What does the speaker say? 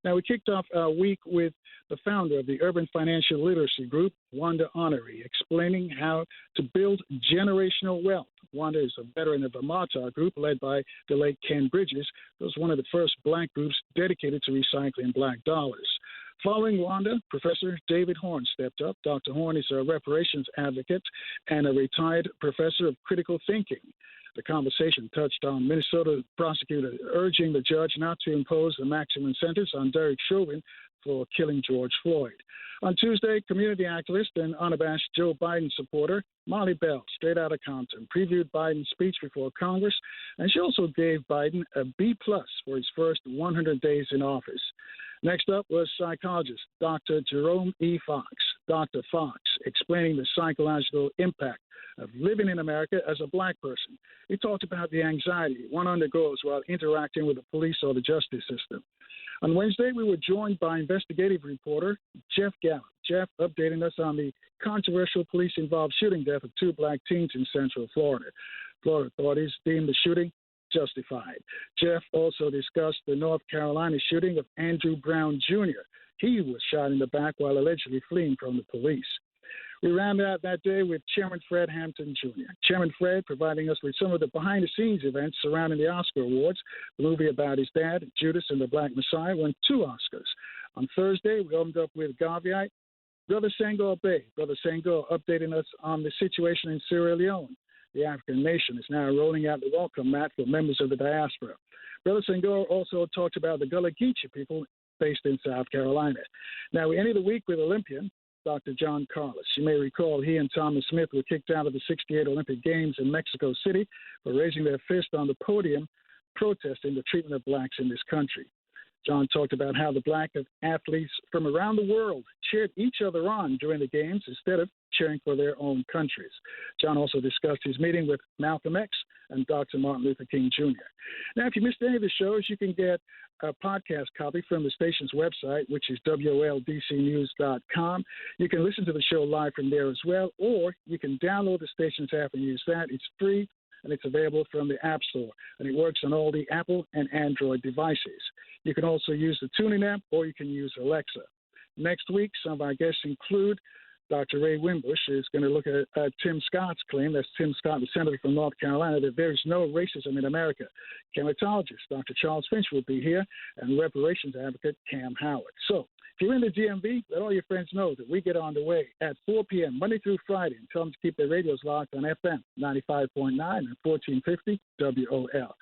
Now, we kicked off our week with the founder of the Urban Financial Literacy Group, Wanda Honoré, explaining how to build generational wealth. Wanda is a veteran of the Martar Group, led by the late Ken Bridges, who was one of the first black groups dedicated to recycling black dollars. Following Wanda, Professor David Horn stepped up. Dr. Horn is a reparations advocate and a retired professor of critical thinking. The conversation touched on Minnesota prosecutor urging the judge not to impose the maximum sentence on Derek Chauvin for killing George Floyd. On Tuesday, community activist and unabashed Joe Biden supporter Molly Bell, straight out of Compton, previewed Biden's speech before Congress, and she also gave Biden a B+ for his first 100 days in office. Next up was psychologist Dr. Jerome E. Fox. Dr. Fox explaining the psychological impact of living in America as a black person. He talked about the anxiety one undergoes while interacting with the police or the justice system. On Wednesday, we were joined by investigative reporter Jeff Gallant. Jeff updating us on the controversial police-involved shooting death of 2 black teens in Central Florida. Florida authorities deemed the shooting justified. Jeff also discussed the North Carolina shooting of Andrew Brown Jr. He was shot in the back while allegedly fleeing from the police. We rounded out that day with Chairman Fred Hampton Jr. Chairman Fred providing us with some of the behind-the-scenes events surrounding the Oscar Awards. The movie about his dad, Judas and the Black Messiah, won 2 Oscars. On Thursday, we opened up with Garveyite, Brother Senghor Bey. Brother Senghor updating us on the situation in Sierra Leone. The African nation is now rolling out the welcome mat for members of the diaspora. Brother Senghor also talked about the Gullah Geechee people based in South Carolina. Now, we ended the week with Olympian Dr. John Carlos. You may recall he and Thomas Smith were kicked out of the '68 Olympic Games in Mexico City for raising their fist on the podium, protesting the treatment of blacks in this country. John talked about how the black athletes from around the world cheered each other on during the games instead of cheering for their own countries. John also discussed his meeting with Malcolm X and Dr. Martin Luther King Jr. Now, if you missed any of the shows, you can get a podcast copy from the station's website, which is WOLDCnews.com. You can listen to the show live from there as well, or you can download the station's app and use that. It's free, and it's available from the App Store, and it works on all the Apple and Android devices. You can also use the TuneIn app, or you can use Alexa. Next week, some of our guests include Dr. Ray Wimbush is going to look at Tim Scott's claim, that's Tim Scott, the senator from North Carolina, that there is no racism in America. Chematologist Dr. Charles Finch will be here, and reparations advocate Cam Howard. So if you're in the DMV, let all your friends know that we get on the way at 4 p.m. Monday through Friday, and tell them to keep their radios locked on FM 95.9 and 1450 WOL.